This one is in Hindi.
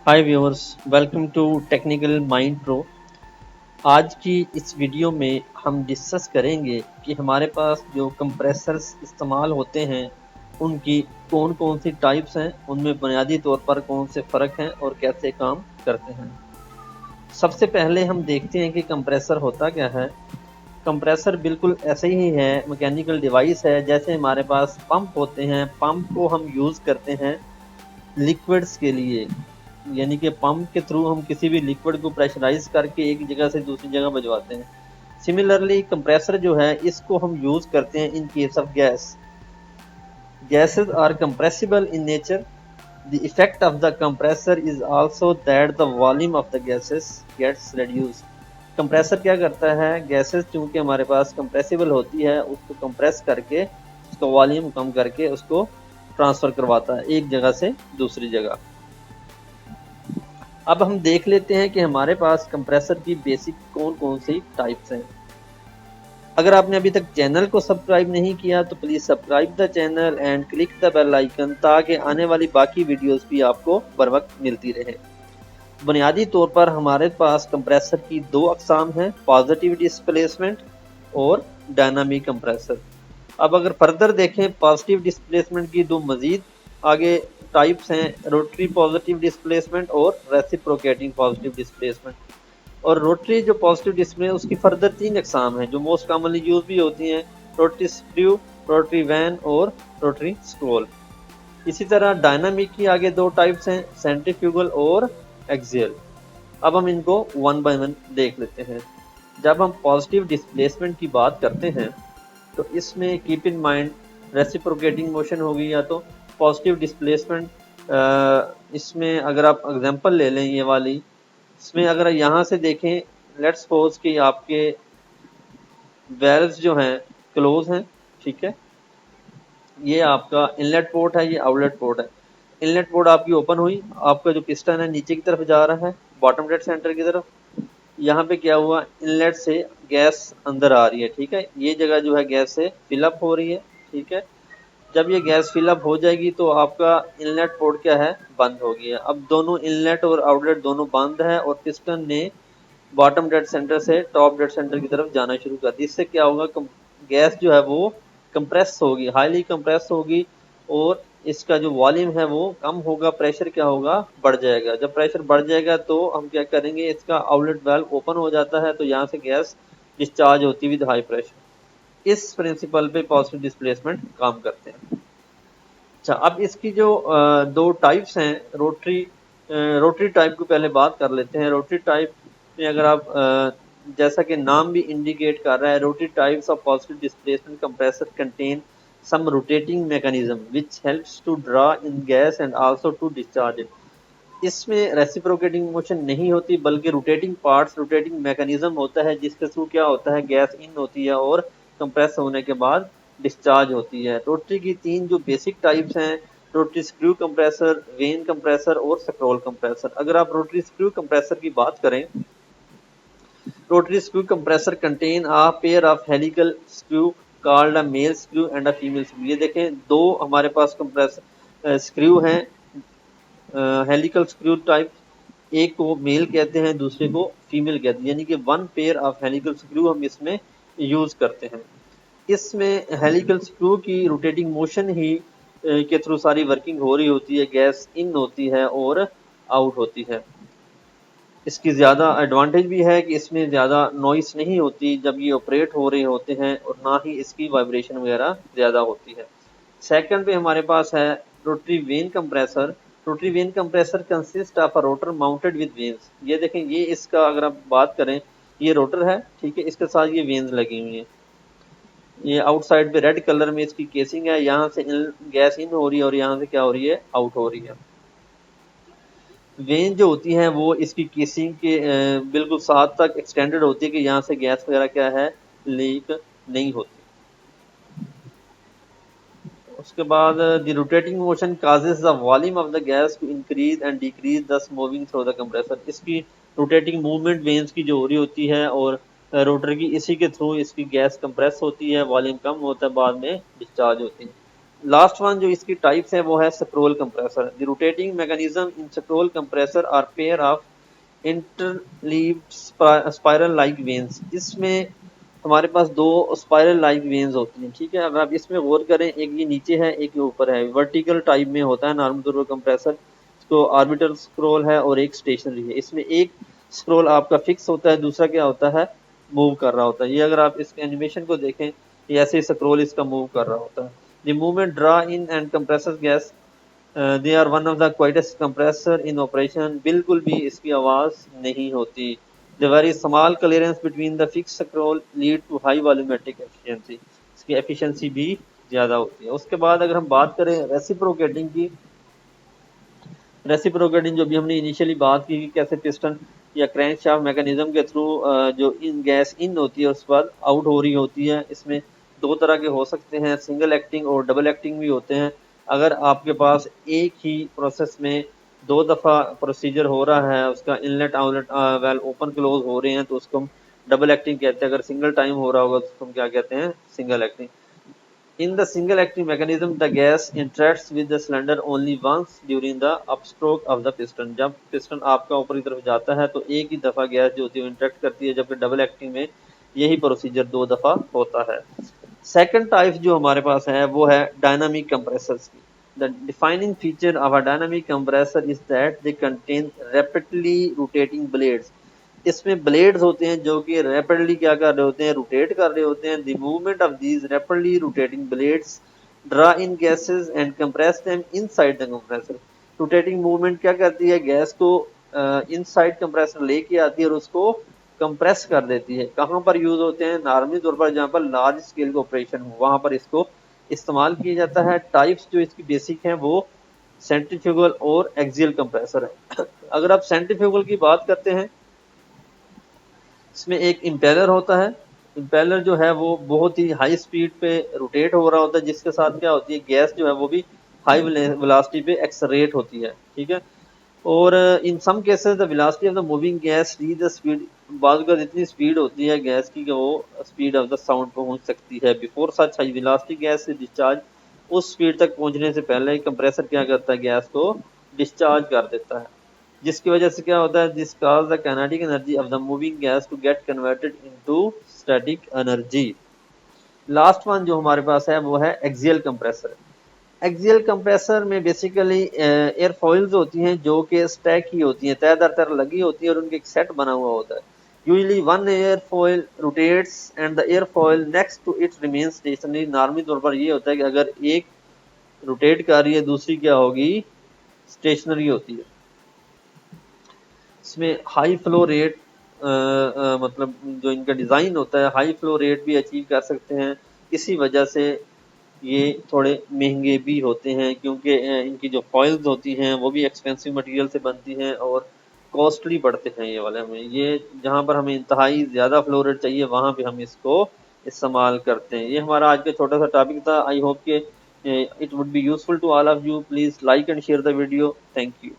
Hi viewers, welcome to technical mind pro. आज की इस वीडियो में हम डिस्कस करेंगे कि हमारे पास जो कंप्रेसर्स इस्तेमाल होते हैं उनकी कौन कौन सी टाइप्स हैं, उनमें बुनियादी तौर पर कौन से फ़र्क हैं और कैसे काम करते हैं। सबसे पहले हम देखते हैं कि कंप्रेसर होता क्या है। कंप्रेसर बिल्कुल ऐसे ही है, मैकेनिकल डिवाइस है। जैसे हमारे पास पंप होते हैं, पंप को हम यूज़ करते हैं लिक्विड्स के लिए, यानी कि पंप के थ्रू हम किसी भी लिक्विड को प्रेशराइज करके एक जगह से दूसरी जगह भिजवाते हैं। सिमिलरली कंप्रेसर जो है इसको हम यूज करते हैं in case of gas. Gases are compressible in nature. The effect of the compressor is also that the volume of the gases gets reduced. Compressor क्या करता है, गैसेस चूंकि हमारे पास कंप्रेसिबल होती है उसको कंप्रेस करके उसका वॉल्यूम कम करके उसको ट्रांसफर करवाता है एक जगह से दूसरी जगह। अब हम देख लेते हैं कि हमारे पास कंप्रेसर की बेसिक कौन कौन सी टाइप्स हैं। अगर आपने अभी तक चैनल को सब्सक्राइब नहीं किया तो please subscribe the channel and click the bell icon, ताकि आने वाली बाकी वीडियोस भी आपको बर वक्त मिलती रहे। बुनियादी तौर पर हमारे पास कंप्रेसर की दो अकसाम हैं, पॉजिटिव डिस्प्लेसमेंट और डायनामिक कंप्रेसर। अब अगर फर्दर देखें, पॉजिटिव डिस्प्लेसमेंट की दो मजीद आगे टाइप्स हैं, रोटरी पॉजिटिव डिस्प्लेसमेंट और रेसिप्रोकेटिंग पॉजिटिव डिस्प्लेसमेंट। और रोटरी जो पॉजिटिव डिस्प्ले उसकी फर्दर तीन अकसाम हैं जो मोस्ट कॉमनली यूज भी होती हैं, रोटरी स्क्रू, रोटरी वैन और रोटरी स्क्रोल। इसी तरह डायनामिक की आगे दो टाइप्स हैं, सेंट्रीफ्यूगल और एक्सियल। अब हम इनको वन बाय वन देख लेते हैं। जब हम पॉजिटिव डिस्प्लेसमेंट की बात करते हैं तो इसमें keep in mind reciprocating motion होगी या तो पॉजिटिव डिस्प्लेसमेंट। इसमें अगर आप एग्जांपल ले लें ये वाली, इसमें अगर यहाँ से देखें, लेट्स सपोज कि आपके वेल्व्स जो हैं क्लोज हैं, ठीक है। ये आपका इनलेट पोर्ट है, ये आउटलेट पोर्ट है। इनलेट पोर्ट आपकी ओपन हुई, आपका जो पिस्टन है नीचे की तरफ जा रहा है बॉटम डेड सेंटर की तरफ। यहाँ पे क्या हुआ, इनलेट से गैस अंदर आ रही है, ठीक है। ये जगह जो है गैस से फिलअप हो रही है, ठीक है। जब ये गैस फिलअप हो जाएगी तो आपका इनलेट पोर्ट क्या है, बंद हो गया। अब दोनों इनलेट और आउटलेट दोनों बंद है और पिस्टन ने बॉटम डेड सेंटर से टॉप डेड सेंटर की तरफ जाना शुरू कर दिया। इससे क्या होगा, गैस जो है वो कंप्रेस होगी, हाईली कंप्रेस होगी और इसका जो वॉल्यूम है वो कम होगा, प्रेशर क्या होगा, बढ़ जाएगा। जब प्रेशर बढ़ जाएगा तो हम क्या करेंगे, इसका आउटलेट वाल्व ओपन हो जाता है तो यहाँ से गैस डिस्चार्ज होती है विद हाई प्रेशर। इस प्रिंसिपल पे पॉजिटिव डिस्प्लेसमेंट काम करते हैं। अच्छा, अब इसकी जो दो टाइप्स हैं, रोटरी टाइप को पहले बात कर लेते हैं। रोटरी टाइप में अगर आप जैसा कि नाम भी इंडिकेट कर रहा है, rotary types of positive displacement compressor contain some rotating mechanism which helps to draw in gas and also to discharge it. इसमें रेसिप्रोकेटिंग मोशन नहीं होती बल्कि रोटेटिंग पार्ट्स, रोटेटिंग मैकेनिज्म होता है जिसके थ्रू क्या होता है, गैस इन होती है और कंप्रेस होने के बाद डिस्चार्ज होती है। रोटरी की तीन जो बेसिक टाइप्स हैं, rotary screw compressor, vane compressor और स्क्रोल कंप्रेसर। अगर आप रोटरी स्क्रू कंप्रेसर की बात करें, rotary screw compressor contain a pair of helical screw called a male screw and a female screw. ये देखें, दो हमारे पास कंप्रेसर स्क्रू हैं, हेलिकल स्क्रू टाइप। एक को मेल कहते हैं, दूसरे को फीमेल कहते हैं, यानी कि one pair of helical screw हम इसमें यूज करते हैं। इसमें हेलिकल स्क्रू की रोटेटिंग मोशन ही के थ्रू सारी वर्किंग हो रही होती है, गैस इन होती है और आउट होती है। इसकी ज़्यादा एडवांटेज भी है कि इसमें ज़्यादा नॉइस नहीं होती जब ये ऑपरेट हो रहे होते हैं और ना ही इसकी वाइब्रेशन वगैरह ज़्यादा होती है। सेकंड पे हमारे पास है rotary when compressor. Rotary when compressor consist of a rotor mounted with veins. ये देखें, ये इसका अगर आप बात करें, ये रोटर है, ठीक है, इसके साथ ये वेन्स लगी हुई हैं। ये आउटसाइड पे रेड कलर में इसकी केसिंग है, यहाँ से गैस इन हो रही है और यहाँ से क्या हो रही है, आउट हो रही है। वेन जो होती है वो इसकी केसिंग के बिल्कुल साथ तक एक्सटेंडेड होती है कि यहाँ से गैस वगैरह क्या है, लीक नहीं होती। उसके बाद the rotating motion causes the volume of the gas to increase and decrease thus moving through the compressor. इसकी रोटेटिंग मूवमेंट वेन्स की जो हो रही होती है और रोटर की, इसी के थ्रू इसकी गैस कंप्रेस होती है, वॉल्यूम कम होता है, बाद में डिस्चार्ज होती है। लास्ट वन जो इसकी टाइप्स है वो है scroll compressor. The rotating mechanism in scroll compressor are pair of interleaved spiral like vanes. इसमें हमारे पास दो स्पाइरल लाइक वेन्स होती हैं, ठीक है। अगर आप इसमें गौर करें, एक ये नीचे है, एक ये ऊपर है। वर्टिकल टाइप में होता है नॉर्मल तौर पर कंप्रेसर, तो ऑर्बिटल स्क्रोल है और एक स्टेशनरी है। इसमें एक स्क्रोल आपका फिक्स होता है, दूसरा क्या होता है, मूव कर रहा होता है। ये अगर आप इसके एनिमेशन को देखें, ये ऐसे स्क्रोल इसका मूव कर रहा होता है। The movement draw in and compressor gas, they are one of the quietest compressor in operation. बिल्कुल भी इसकी आवाज नहीं होती। The very small clearance between the fix scroll lead to high volumetric efficiency. इसकी एफिशिएंसी भी ज्यादा होती है। उसके बाद अगर हम बात करें रेसिप्रोकेटिंग की, रेसिप्रोकेटिंग जो भी हमने इनिशियली बात की कि कैसे पिस्टन या क्रैंकशाफ्ट मैकेनिज्म के थ्रू जो इन गैस इन होती है उसके बाद आउट हो रही होती है। इसमें दो तरह के हो सकते हैं, सिंगल एक्टिंग और डबल एक्टिंग भी होते हैं। अगर आपके पास एक ही प्रोसेस में दो दफ़ा प्रोसीजर हो रहा है, उसका inlet outlet well open close हो रहे हैं, तो उसको हम डबल एक्टिंग कहते हैं। अगर सिंगल टाइम हो रहा होगा तो उसको हम क्या कहते हैं, single acting. In the single acting mechanism, the gas interacts with the cylinder only once during the upstroke of the piston। जब पिस्टन आपका ऊपर की तरफ जाता है तो एक ही दफा गैस जो होती है इंटरेक्ट करती है, जबकि डबल एक्टिंग में यही प्रोसीजर दो दफा होता है। सेकंड टाइप जो हमारे पास है वो है डायनामिक कंप्रेसर्स की। The defining feature of a dynamic compressor is that they contain rapidly rotating blades। इसमें ब्लेड्स होते हैं जो कि रैपिडली क्या कर रहे होते हैं, रोटेट कर रहे होते हैं। The movement of these rapidly rotating blades draw in gases and compress them inside the compressor. Rotating movement क्या करती है, गैस को इनसाइड कंप्रेसर लेके आती है और उसको कंप्रेस कर देती है। कहाँ पर यूज होते हैं, नॉर्मली तौर पर जहाँ पर लार्ज स्केल का ऑपरेशन हो वहां पर इसको इस्तेमाल किया जाता है। टाइप्स जो इसकी बेसिक हैं वो सेंट्रीफ्यूगल और एक्सियल कंप्रेसर है। अगर आप सेंट्रीफ्यूगल की बात करते हैं, इसमें एक इम्पेलर होता है। इम्पेलर जो है वो बहुत ही हाई स्पीड पे रोटेट हो रहा होता है, जिसके साथ क्या होती है, गैस जो है वो भी हाई वेलोसिटी पे एक्सलरेट होती है, ठीक है। और in some cases the velocity of the moving gas reach the speed, बाद का इतनी स्पीड होती है गैस की कि वो स्पीड ऑफ द साउंड पहुंच सकती है। Before such high velocity gas से डिस्चार्ज, उस स्पीड तक पहुंचने से पहले कंप्रेसर क्या करता है, गैस को डिस्चार्ज कर देता है। जिसकी वजह से क्या होता है, this cause the kinetic energy of the moving gas to get converted into static energy. Last one जो हमारे पास है वो है एक्सियल कंप्रेसर। एक्सियल कंप्रेसर में बेसिकली एयरफॉइल्स होती हैं जो कि स्टैक ही होती हैं, तय दर तय लगी होती है और उनके एक सेट बना हुआ होता है। Usually one airfoil rotates and the airfoil next to it remains stationary. Normally तौर पर ये होता है कि अगर एक रोटेट कर रही है, दूसरी क्या होगी, स्टेशनरी होती है। इसमें हाई फ्लो रेट मतलब जो इनका डिज़ाइन होता है, हाई फ्लो रेट भी अचीव कर सकते हैं। इसी वजह से ये थोड़े महंगे भी होते हैं, क्योंकि इनकी जो फॉइल्स होती हैं वो भी एक्सपेंसिव मटेरियल से बनती हैं और कॉस्टली पड़ते हैं ये वाले हमें। ये जहाँ पर हमें इंतहाई ज़्यादा फ्लो रेट चाहिए वहाँ पे हम इसको इस्तेमाल करते हैं। ये हमारा आज का छोटा सा टॉपिक था। आई होप के it would be useful to all of you. Please like and share the video. Thank you.